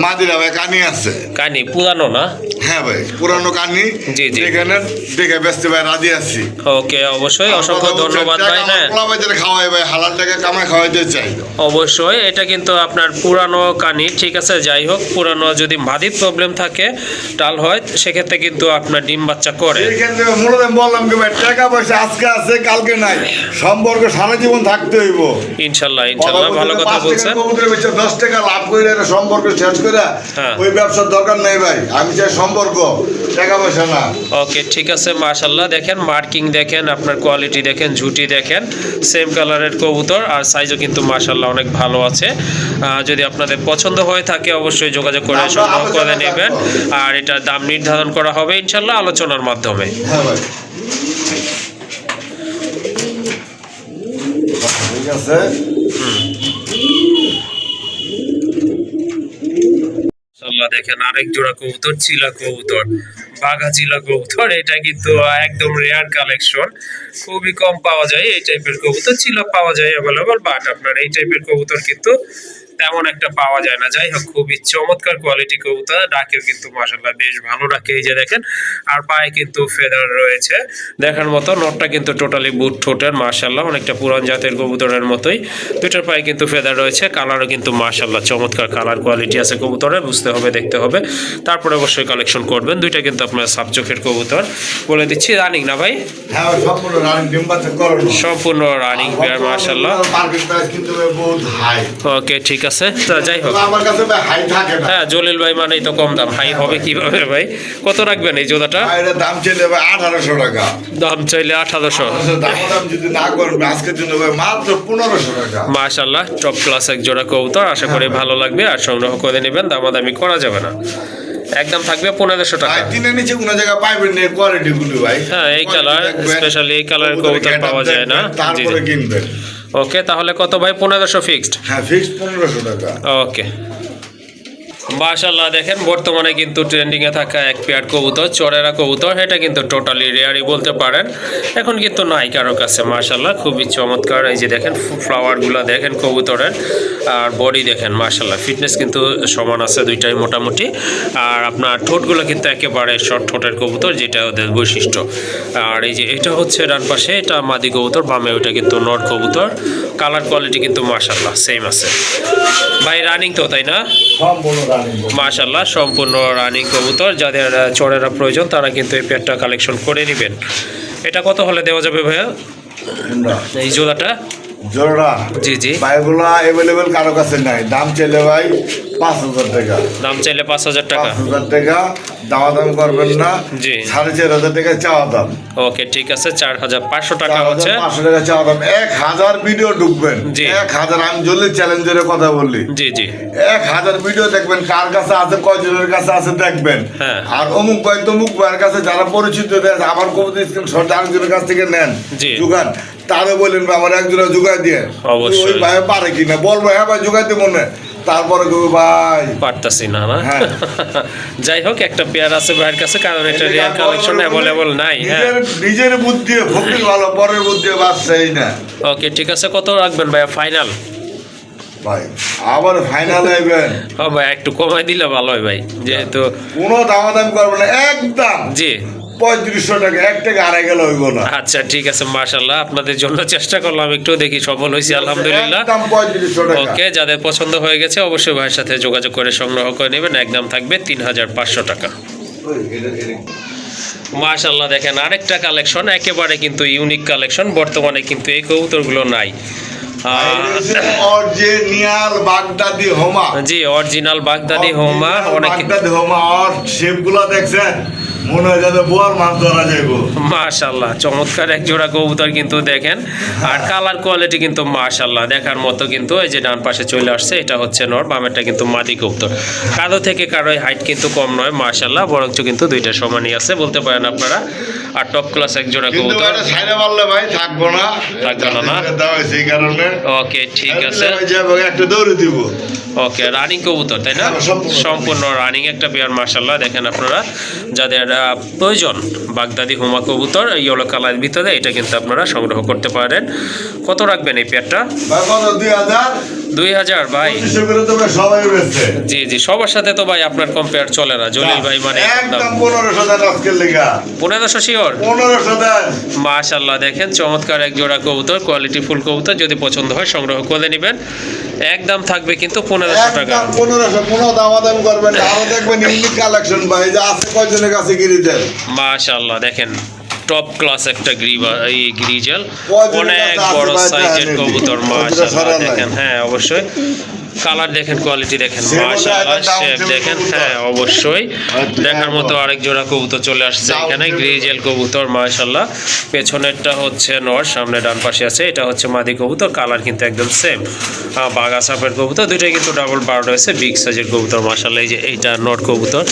মাদিরা ভাই কানি আছে, কানি পুরানো না? হ্যাঁ ভাই পুরানো কানি, জি, জি। এখানে দেখে ব্যস্ত ভাই রাজি আছি। ওকে অবশ্যই, অসংখ্য ধন্যবাদ ভাই। হ্যাঁ খাওয়াই ভাই হালাল টাকা কামাই খাওয়াইতে চাই। অবশ্যই এটা কিন্তু আপনার পুরানো কানি, ঠিক আছে। যাই হোক পুরানো যদি মাদির প্রবলেম থাকে টাল হয় সেক্ষেত্রে কিন্তু আপনার ডিম বাচ্চা করে। এইখান থেকে মূলত আমি বললাম কি ভাই টাকা পয়সা আজকে আছে কালকে নাই, সম্পর্ক সারা জীবন থাকতে হইব। ইনশাল্লাহ ইনশাল্লাহ, ভালো কথা বলছেন। 10 টাকা লাভ করে একটা সম্পর্ক শেষ করে হ্যাঁ। ওই ব্যবসার দরকার নেই ভাই। আমি চাই সম্পর্ক টাকা পয়সা না। ওকে ঠিক আছে মাশাল্লাহ, দেখেন মার্কিং দেখেন, আপনার কোয়ালিটি দেখেন, ঝুটি দেখেন, সেম কালারের কবুতর আর সাইজও কিন্তু মাশাল্লাহ অনেক ভালো আছে। যদি আপনাদের পছন্দ হয়ে থাকে অবশ্যই যোগাযোগ করে সংগ্রহ করে নেবেন। আর এটার দাম নির্ধারণ করা হবে ইনশাল্লাহ আলোচনার মাধ্যমে। হ্যাঁ ভাই ঠিক আছে। মাশাআল্লাহ দেখেন আরেক জোড়া কবুতর, চিলা কবুতর, বাঘা চিলা কবুতর। এটা কিন্তু একদম রেয়ার কালেকশন, খুবই কম পাওয়া যায় এই টাইপের কবুতর। চিলা পাওয়া যায় অ্যাভেলেবল, বাট আপনার এই টাইপের কবুতর কিন্তু তেমন একটা পাওয়া যায় না। যাই হোক খুবই চমৎকার কোয়ালিটি কবুতর, ডাকেও কিন্তু মাশাআল্লাহ বেশ ভালো ডাকে। এই যে দেখেন, আর পায়ে কিন্তু ফেদার রয়েছে দেখার মতো। নটটা কিন্তু টোটালি বুট ঠোঁটের মাশাআল্লাহ, অনেকটা পুরান জাতের কবুতরের মতোই। দুইটার পায়ে কিন্তু ফেদার রয়েছে, কালারও কিন্তু মাশাআল্লাহ চমৎকার কালার কোয়ালিটি আছে কবুতরের, বুঝতে হবে দেখতে হবে, তারপরে অবশ্যই কালেকশন করবেন। দুইটা কিন্তু আপনার সাবচোখের কবুতর, বলে দিচ্ছি রানিং না ভাই? হ্যাঁ সম্পূর্ণ রানিং, ডিম বাচ্চা করানো, সম্পূর্ণ রানিং পেয়ার মাশাআল্লাহ। মার্কেট প্রাইস কিন্তু বহুত হাই। ওকে ঠিক আছে, তো যাই হোক আমার কাছে ভাই হাই থাকে না। হ্যাঁ জলিল ভাই মানেই তো কম দাম, হাই হবে কিভাবে ভাই? কত রাখবেন এই জোড়াটা? এর দাম চাইলে ভাই 1800 টাকা। দাম চাইলে 1800। দাম যদি না করেন আজকের জন্য ভাই মাত্র 1500 টাকা। মাশাআল্লাহ টপ ক্লাস এক জোড়া কবুতর, আশা করি ভালো লাগবে আর সংগ্রহ করে নেবেন, দামাদামি করা যাবে না, একদম থাকবে 1500 টাকা। দিনের নিচে কোনো জায়গায় পাইবেন না কোয়ালিটি গুলো ভাই। হ্যাঁ এই কালার, স্পেশালি এই কালারের কবুতর পাওয়া যায় না। তারপরে কিনবেন। ওকে তাহলে কত ভাই? 1500 ফিক্সড? হ্যাঁ ফিক্সড 1500 টাকা। ওকে মাশাআল্লাহ দেখেন বর্তমানে কিন্তু ট্রেন্ডিং এ থাকা এক পেয়ার কবুতর, চরেরা কবুতর। এটা কিন্তু টোটালি রেয়ারই বলতে পারেন, এখন কিন্তু নাই কারো কাছে। মাশাআল্লাহ খুবই চমৎকার। এই যে দেখেন ফ্লাওয়ারগুলো দেখেন কবুতরের, আর বডি দেখেন মাশাআল্লাহ, ফিটনেস কিন্তু সমান আছে দুইটাই মোটামুটি। আর আপনার ঠোঁটগুলো কিন্তু একেবারে শর্ট ঠোঁটের কবুতর, যেটা ওদের বৈশিষ্ট্য। আর এই যে এটা হচ্ছে ডান পাশে, এটা মাদি কবুতর, বামে ওইটা কিন্তু নর কবুতর। কালার কোয়ালিটি কিন্তু মাশাআল্লাহ সেম আছে ভাই। রানিং তো তাই না? মাশাআল্লাহ সম্পূর্ণ রানিং কবুতর। যাদের চড়েরা প্রয়োজন তারা কিন্তু এই পেয়ারটা কালেকশন করে নেবেন। এটা কত হলে দেওয়া যাবে ভাইয়া এই জোড়াটা? জোড়া জি জি ভাইগুলো अवेलेबल কারো কাছে নাই। দাম চাইলে ভাই 5000 টাকা। দাম চাইলে 5000 টাকা। 5000 টাকা, দামাদাম করবেন না। জি 4500 টাকা চাওয়া দাম। ওকে ঠিক আছে, 4500 টাকা হচ্ছে। 500 টাকা চাওয়া দাম। 1000 ভিডিও ঢুকবেন, জি 1000 আমি জলদি চ্যালেঞ্জের কথা বললি। জি জি 1000 ভিডিও দেখবেন, কার কাছে আছে কয়জনের কাছে আছে দেখবেন। হ্যাঁ। আর অমুক ভাই তমুক ভাইয়ের কাছে যারা পরিচিত আছে, আমার কবুতর স্ক্রিনশট আরেকজনের কাছ থেকে নেন, জি। যোগান, তারও বললেন ভাই আমার একজনে যোগাই দিয়ে। অবশ্যই। ওই ভাই পারে কিনা বলবো, হ্যাঁ ভাই যোগাই দেবো না, তারপরে কেউ ভাই পারতাছি না না। হ্যাঁ। যাই হোক একটা পেয়ার আছে ভাইয়ের কাছে, কারণ এটা রিয়ার কালেকশন অ্যাভেলেবল নাই। হ্যাঁ নিজের বুদ্ধি ফকির ভালো, পরের বুদ্ধি বাচ্চাই না। ওকে ঠিক আছে, কত রাখবেন ভাইয়া ফাইনাল? ভাই আবার ফাইনাল আইবেন। ও ভাই একটু কমাই দিলে ভালো হয় ভাই, যেহেতু কোনো দামাদামি করবে না, একদম জি 3500 টাকা, 1 টাকা আড়াই গেল হইব না। আচ্ছা ঠিক আছে মাশাআল্লাহ, আপনাদের জন্য চেষ্টা করলাম একটু, দেখি সফল হয়েছি আলহামদুলিল্লাহ। একদম 3500 টাকা। ওকে যাদের পছন্দ হয়ে গেছে অবশ্যই ভাইয়ের সাথে যোগাযোগ করে সংগ্রহ করে নেবেন, একদম থাকবে 3500 টাকা। মাশাআল্লাহ দেখেন আরেকটা কালেকশন, একেবারে কিন্তু ইউনিক কালেকশন, বর্তমানে কিন্তু এই কবুতরগুলো নাই। অরিজিনাল বাগদাদি হোমা। জি অরিজিনাল বাগদাদি হোমা। অনেক বাগদাদি হোমা আর শেপগুলো দেখছেন, মনে হয় যাতে বোয়ার মাছ ধরা যাইব। মাশাআল্লাহ চমৎকার এক জোড়া কবুতর কিন্তু দেখেন, আর কালার কোয়ালিটি কিন্তু মাশাআল্লাহ দেখার মতো। কিন্তু এই যে ডান পাশে চলে আসছে, এটা হচ্ছে নর, বামেরটা কিন্তু মাদি কবুতর। কারো থেকে কারোই হাইট কিন্তু কম নয় মাশাআল্লাহ, বরঞ্চ কিন্তু দুইটা সমানই আছে বলতে পারেন আপনারা। আর টপ ক্লাস এক জোড়া কিন্তু কবুতর। এটা ছাইরে মারলে ভাই থাকবো না, থাকবে না না? দাও সেই কারণে। ওকে ঠিক আছে, একটা দৌড়ে দিব। ওকে রানিং কবুতর তাই না? হ্যাঁ, সম্পূর্ণ রানিং একটা পেয়ার মাশাআল্লাহ। দেখেন আপনারা যাদের প্রয়োজন বাগদাদি হোমা কবুতর ইয়েলো কালার ভিতরে, এটা কিন্তু আপনারা সংগ্রহ করতে পারেন। কত রাখবেন এই পেয়ারটা? ভাই কত 2000? 2000 ভাই। 2500 করে তো ভাই সবাই বেচছে। জি জি সবার সাথে তো ভাই আপনার কম্পেয়ার চলে না জলিল ভাই, মানে একদম 1500 টাকা আজকের লেগা। 1500 শিওর? 1500 টাকা। মাশাআল্লাহ দেখেন চমৎকার এক জোড়া কবুতর, কোয়ালিটি ফুল কবুতর, যদি পছন্দ হয় সংগ্রহ করে নেবেন, একদম থাকবে কিন্তু 1500 টাকা। একদম 1500, কোনো দামাদামি করবেন না। আরো দেখবেন ইউনিক কালেকশন ভাই, যে আছে কয়জনের কাছে গিরিজেল। মাশাআল্লাহ দেখেন টপ ক্লাস একটা এই গ্রিজেল, কয়জনের অনেক কাছে আছে বড় ভাই সাইজের জানেন? কবুতর কবুতর মাশাআল্লাহ ছড়া নাই। দেখেন। হ্যাঁ অবশ্যই কালার দেখেন, কোয়ালিটি দেখেন, Same মাশাআল্লাহ, ওটা একটা শেপ down দেখেন। kebabtar। হ্যাঁ অবশ্যই আচ্ছা, দেখার মতো আরেক জোড়া কবুতর চলে আসছে Down এখানে, kebabtar। গ্রিজেল কবুতর মাশাআল্লাহ। পেছনেরটা হচ্ছে নর, সামনে ডান পাশে আছে এটা হচ্ছে মাদি কবুতর। কালার কিন্তু একদম সেম, বাগা সাপের কবুতর, দুইটাই কিন্তু ডাবল বার রয়েছে, বিগ সাইজের কবুতর মাশাআল্লাহ। এই যে এইটা নর কবুতর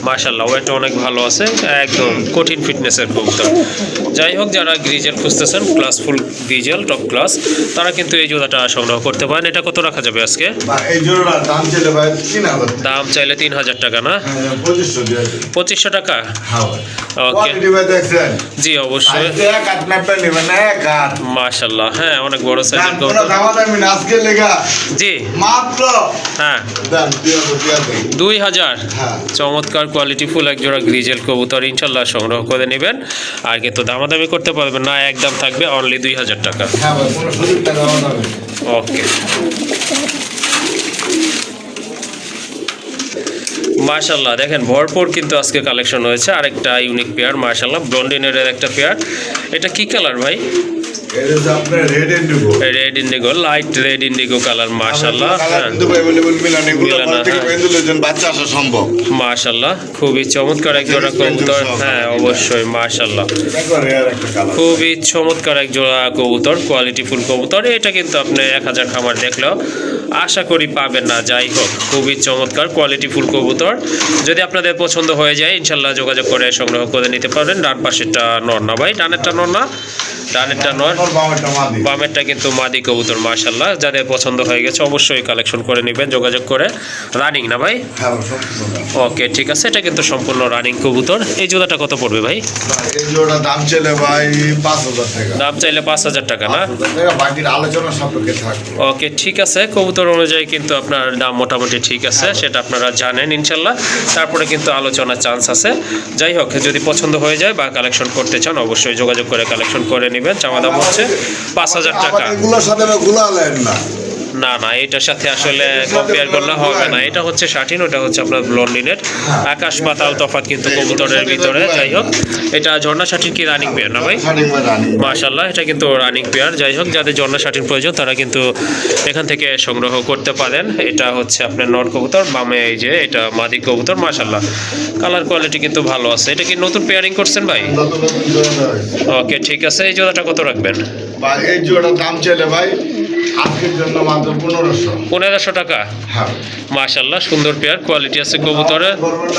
মাশাআল্লাহ, ওয়েটটা অনেক ভালো আছে, একদম কঠিন ফিটনেসের কবুতর। যাই হোক, যারা গ্রিজেল খুঁজতেছেন ক্লাস ফুল গ্রিজেল টপ ক্লাস, তারা কিন্তু এই জোড়াটা সংগ্রহ করতে পারেন। এটা কত রাখা যাবে আজকে? ভাই এই জোড়াটার দাম ছিল ভাই 3000 টাকা। দাম চাইলে 3000 টাকা না, হ্যাঁ, 2500 দিয়ে আছে। 2500 টাকা। হ্যাঁ ভাই। ওকে, Quality ভাই দেখছেন? জি অবশ্যই, আজকে এক হাত ম্যাপটা নেবেন, এক হাত। মাশাআল্লাহ। হ্যাঁ অনেক বড় দাম সাইজের কোনো কবুতর। দামাদামি না, আজকে লেগা জি মাত্র হ্যাঁ, দাম 2000 2000। হ্যাঁ। চমৎকার কোয়ালিটি ফুল এক জোড়া গ্রিজেল কবুতর ইনশাল্লাহ সংগ্রহ করে নেবেন। আর কিন্তু দামাদামি করতে পারবেন না, একদম থাকবে অনলি 2000 টাকা। হ্যাঁ ভাই, কোনো সুযোগ টাকা দামাদামি। ওকে, মাশাল্লাহ দেখেন ভরপুর কিন্তু আজকে কালেকশন হয়েছে। আরেকটা ইউনিক পেয়ার মাশাল্লাহ, ব্লন্ডিনের একটা পেয়ার। এটা কি কালার ভাই? এটা হচ্ছে আপনার red Indigo. Red Indigo, light red Indigo colour মাশাল্লাহ। হ্যাঁ কিন্তু অ্যাভেলেবল মিলান, এগুলো মিলান, ঘর থেকে হ্যাঁ। পেন্ডুলের জন্য বাচ্চা আসা সম্ভব। মাশাল্লাহ, খুবই চমৎকার এক জোড়া কবুতর। হ্যাঁ অবশ্যই মাশাল্লাহ, দেখো রেয়ার একটা কালার। খুবই চমৎকার এক জোড়া কবুতর, কোয়ালিটি ফুল কবুতর। এটা কিন্তু আপনি 1000 খামার দেখলেও আশা করি পাবেন না। যাই হোক, খুবই চমৎকার কোয়ালিটি ফুল কবুতর। যদি আপনাদের পছন্দ হয়ে যায় ইনশাল্লাহ যোগাযোগ করে সংগ্রহ করে নিতে পারেন। ডান পাশেরটা নর না ভাই? ডানেরটা নর না? ডানেরটা নর, বাবাটা মাদি। বামেরটা কিন্তু মাদি কবুতর মাশাল্লাহ। যাদের পছন্দ হয়ে গেছে অবশ্যই কালেকশন করে নেবেন যোগাযোগ করে। রানিং না ভাই? হ্যাঁ সম্পূর্ণ। ওকে ঠিক আছে, এটা কিন্তু সম্পূর্ণ রানিং কবুতর। এই জোড়াটা কত পড়বে ভাই? ভাই, এই জোড়া দাম চলে ভাই 5000 টাকা। দাম চাইলে 5000 টাকা না? 5000 টাকা, বাকির আলোচনা সাপেক্ষে থাকবে। ওকে ঠিক আছে, কবুতর অনুযায়ী কিন্তু আপনার দাম মোটামুটি ঠিক আছে, সেটা আপনারা জানেন ইনশাল্লাহ। তারপরে কিন্তু আলোচনার চান্স আছে। যাই হোক, যদি পছন্দ হয়ে যায় বা কালেকশন করতে চান অবশ্যই যোগাযোগ করে কালেকশন করে নেবেন। চাওয়া দাম হচ্ছে 5000 টাকা। আবার এগুলোর সাথে গুলালেন না। না না, এটার সাথে আসলে কম্পেয়ার করলে হবে না। এটা হচ্ছে শাটিন, ওটা হচ্ছে আপনার ব্লন্ডিনের। আকাশ পাতাল তফাৎ কিন্তু কবুতরের ভিতরে। যাই হোক, এটা ঝর্ণা শাটিন কি রানিং পেয়ার না ভাই? শাটিং ভাই রানিং। মাশাল্লাহ, এটা কিন্তু রানিং পেয়ার। যাই হোক, যাদের ঝর্ণা শাটিন প্রয়োজন তারা কিন্তু এখান থেকে সংগ্রহ করতে পারেন। এটা হচ্ছে আপনার নর কবুতর, বামে এই যে এটা মাদি কবুতর মাশাল্লাহ। কালার কোয়ালিটি কিন্তু ভালো আছে। এটা কি নতুন পেয়ারিং করছেন ভাই? নতুন নতুন জোড়া হয়েছে। ওকে ঠিক আছে, এই জোড়াটা কত রাখবেন? ভাই এই জোড়ার দাম চলে ভাই আজকের জন্য মাত্র 1500। 1500 টাকা। হ্যাঁ মাশাল্লাহ, সুন্দর পেয়ার, কোয়ালিটি আছে কবুতরের।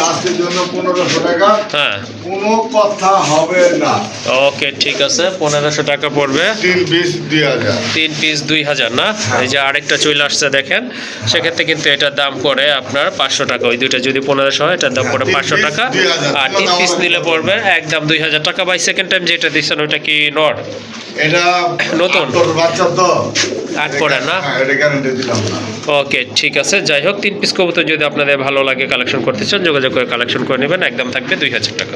আজকের জন্য 1500 টাকা, হ্যাঁ কোনো কথা হবে না। ওকে ঠিক আছে, 1500 টাকা পড়বে। 3 পিস 2000। 3 পিস 2000 না? এই যে আরেকটা চলে আসছে দেখেন, সেক্ষেত্রে কিন্তু এটার দাম পড়ে আপনার 500 টাকা। ওই দুইটা যদি 1500 হয় এটার দাম পড়ে 500 টাকা। আর 3 পিস নিলে পড়বে একদম 2000 টাকা। বাই সেকেন্ড টাইম যেটা দিচ্ছেন ওইটা কি নর? এটা নতুন। তোর বাচ্চা তো আট পড়ে না? হ্যাঁ, এটা গ্যারান্টি দিলাম না। ওকে ঠিক আছে, যাই হোক 3 পিস কবুতর যদি আপনাদের ভালো লাগে কালেকশন করতে চান যোগাযোগ করে কালেকশন করে নেবেন। একদম থাকবে 2000 টাকা।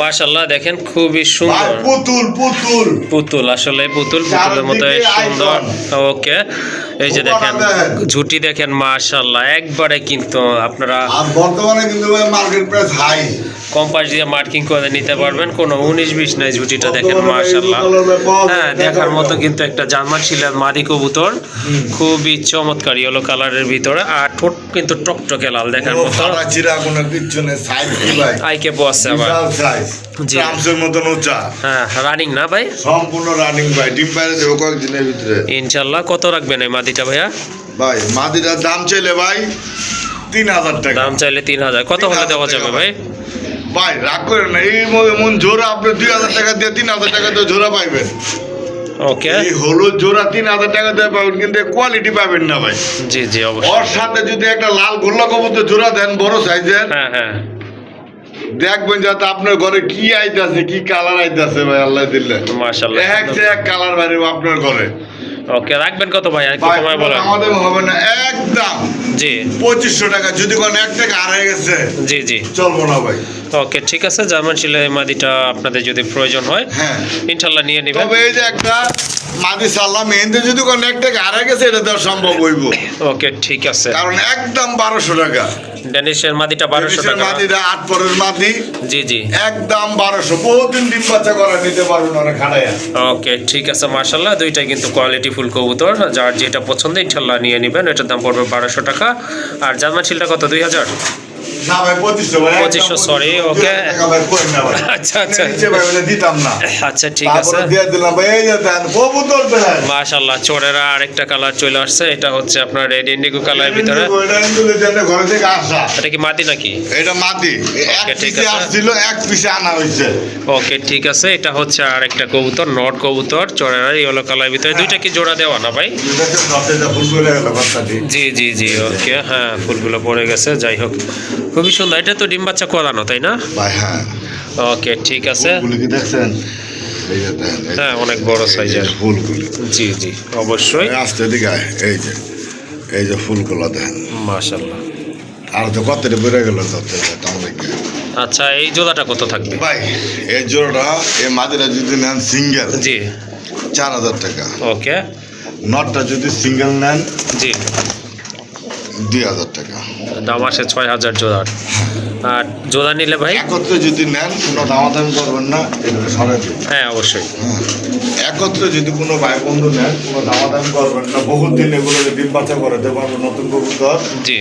মাশাল্লাহ দেখেন, খুবই ভাই সুন্দর পুতুল পুতুল। পুতুল, আসলে পুতুলের মতো চারদিকে সুন্দর। icon। ওকে, এই যে দেখেন ঝুটি দেখেন মাশাল্লাহ, একবারে কিন্তু আপনারা আর বর্তমানে কিন্তু মার্কেট প্রাইস হাই। কম্পাস দিয়ে মার্কিং করে নিতে পারবেন, কোনো 19-20 নাই। ঝুটিটা দেখেন মাশাল্লাহ। হ্যাঁ, দেখার মতো কিন্তু একটা জার্মান শিলার মাদি কবুতর, খুবই চমৎকার ইয়েলো কালারের ভিতরে। আর ঠোঁট কিন্তু টকটকে লাল দেখার মতো। ফাটা চিরা কোনো কিচ্ছু নেই, সাইজ কি ভাই আইকে বসছে আবার। বিশাল সাইজ, জি। ট্রামসের মতন উঁচা। হ্যাঁ রানিং না ভাই? সম্পূর্ণ রানিং ভাই, ডিম পাইরে দেবো কয়েকদিনের ভিতরে। ইনশাল্লাহ। কত রাখবেন এই মাদিটা ভাইয়া? ভাই মাদিটার দাম চাইলে ভাই 3000 টাকা। দাম চাইলে 3000। কত হলে দেওয়া যাবে ভাই? ভাই রাগ করেন না, এই মন জোড়া আপনি 2000 টাকা দিয়ে 3000 টাকা দিয়ে জোড়া পাইবেন। ওকে, এই হলুদ জোড়া 3000 টাকা দিয়ে পাবেন, কিন্তু কোয়ালিটি পাবেন না ভাই। জি জি অবশ্যই। ওর সাথে যদি একটা লাল গোল্লা কবুতর জোড়া দেন বড় সাইজের, হ্যাঁ হ্যাঁ, দেখবেন যাতে আপনার ঘরে কি আইতাছে, কি কালার আইতাছে ভাই, আল্লাহ দিলে মাশাল্লাহ। এক যে এক কালার বাড়ি আপনার ঘরে। ওকে, রাখবেন কত ভাই? আর কি ভাই, সময় বলেন। আমাদের হবে না, একদম জি 2500 টাকা। যদি কোন 1 টাকা হারিয়ে গেছে জি জি, চলবো না ভাই। ওকে ঠিক আছে, জার্মান শিলাই মাদিটা আপনাদের যদি প্রয়োজন হয় হ্যাঁ, ইনশাল্লাহ নিয়ে নেবেন। তবে এই যে একটা মাদি সাল্লাম এনতে যদি কোনো একটা হারা গেছে এটা দেওয়া সম্ভব হইব, ওকে ঠিক আছে। কারণ একদম 1200 টাকা। ড্যানিশের মাদিটা 1200 টাকা না? মাদিটা 8 পরের মাদি, জি জি একদম 1200। বহুদিন ডিম বাচ্চা করা নিতে পারবেন অনেক খাড়াইয়া। ওকে ঠিক আছে মাশাল্লাহ, দুইটাই কিন্তু কোয়ালিটি ফুল কবুতর, যার যেটা পছন্দ ইনশাল্লাহ নিয়ে নেবেন। এটার দাম পড়বে 1200 টাকা। আর জার্মান শিলটা কত? 2000? না ভাই 2500 ভাই, 2500 সরি, ওকে। ভাই কই না ভাই, আচ্ছা আচ্ছা নিচে ভাই বলে দিতাম না, আচ্ছা ঠিক আছে তারপরে দিয়ে দিলাম ভাই। এই যে দেন কবুতর দেন মাশাল্লাহ, চোরেরা আরেকটা কালার চলে আসছে, এটা হচ্ছে আপনার রেড ইন্ডিগো কালারের ভিতরে। ওইটা ইন্দুলে দেন ঘরে থেকে আসা, এটা কি মাদি নাকি? এটা মাদি, এক Okay, ঠিক পিসে আছে। আসছিল, এক পিসে আনা হইছে। ওকে ঠিক আছে, এটা হচ্ছে আরেকটা কবুতর, নট কবুতর, চোরেরা ইয়েলো কালারের ভিতরে। দুইটা কি জোড়া দেওয়া না ভাই? এটা তো নটেটা ফুল করে গেল বাচ্চাটি। জি জি জি ওকে, হ্যাঁ ফুলগুলো পড়ে গেছে, যাই হোক খুবই সুন্দর। এটা তো ডিম বাচ্চা করানো তাই না? ভাই হ্যাঁ, ওকে ঠিক আছে, ফুলগুলো কি দেখছেন? এই যে দেন, এই যে, হ্যাঁ অনেক বড় সাইজের। ফুলগুলো জি জি অবশ্যই আসতে দিকে আয়, এই যে ফুলগুলো দেন। মাশাল্লাহ। আর তো কতটা বেড়ে গেল তত আচ্ছা এই জোড়াটা কত থাকবে? ভাই। এই জোড়াটা এই মাদিরা যদি নেন সিঙ্গেল জি 4000 টাকা, ওকে নটটা যদি সিঙ্গেল নেন জি 2000 টাকা। দাম আসে 6000 জোড়ার। আর জোড়া নিলে ভাই? একত্রে যদি নেন কোনো দামাদামি করবেন না, এগুলো সরাই দেবেন। হ্যাঁ অবশ্যই। হ্যাঁ, একত্রে যদি কোনো ভাই বন্ধু নেন কোনো দামাদামি করবেন না, বহুত দিন এগুলো ডিম বাচ্চা করাতে পারবো নতুন কবুতর। জি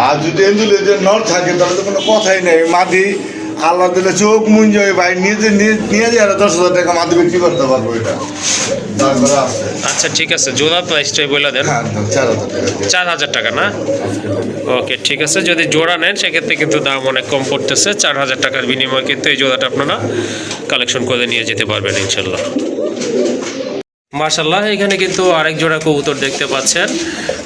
আর যদি এন্দুলে যে নর থাকে তাহলে তো কোনো কথাই নেই। মাদি আল্লাহ দিলে চোখ মুঞ্জ হয়ে ভাই নিয়ে যায় 10,000 টাকা মাদি বিক্রি করতে পারবো এটা, তারপরে আছে। আচ্ছা ঠিক আছে, জোড়া প্রাইসটাই বলে দেন। হ্যাঁ 4,000 টাকা দিয়ে 4000 টাকা না? ওকে ঠিক আছে, যদি জোড়া নেন সেক্ষেত্রে কিন্তু দাম অনেক কম পড়তেছে। 4000 টাকার বিনিময়ে কিন্তু এই জোড়াটা আপনারা কালেকশন করে নিয়ে যেতে পারবেন ইনশাল্লাহ। মাশাল্লাহ, এখানে কিন্তু আরেক জোড়া কবুতর দেখতে পাচ্ছেন।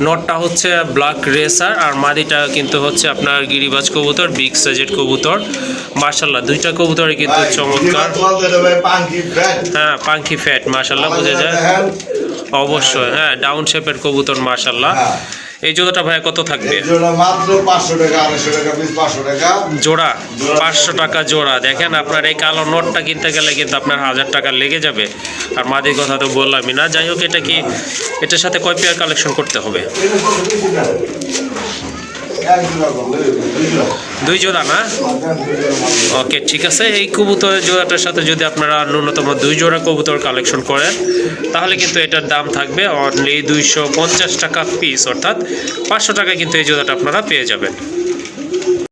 নটটা হচ্ছে ব্ল্যাক রেসার আর মাদিটা কিন্তু হচ্ছে আপনার গিরিবাজ কবুতর, বিগ সাইজের কবুতর। মাশাল্লাহ দুইটা কবুতরই কিন্তু চমৎকার। হ্যাঁ পাঙ্কি ফ্যাট মাশাল্লাহ বোঝা যায় অবশ্যই। হ্যাঁ ডাউন শেপের কবুতর মাশাল্লাহ। এই জোড়াটা ভাই কত থাকবে? মাত্র 500 টাকা, 250 টাকা পিস, 500 টাকা জোড়া। 500 টাকা জোড়া। দেখেন আপনার এই কালো নোটটা কিনতে গেলে কিন্তু আপনার 1000 টাকা লেগে যাবে। আর মাদির কথা তো বললামই না। যাই হোক, এটা কি এটার সাথে কয় পেয়ার কালেকশন করতে হবে? দুই জোড়া না? ওকে ঠিক আছে, এই কবুতরের জোড়াটার সাথে যদি আপনারা ন্যূনতম 2 জোড়া কবুতর কালেকশন করেন তাহলে কিন্তু এটার দাম থাকবে অনলি 250 টাকা পিস, অর্থাৎ 500 টাকা কিন্তু এই জোড়াটা আপনারা পেয়ে যাবেন।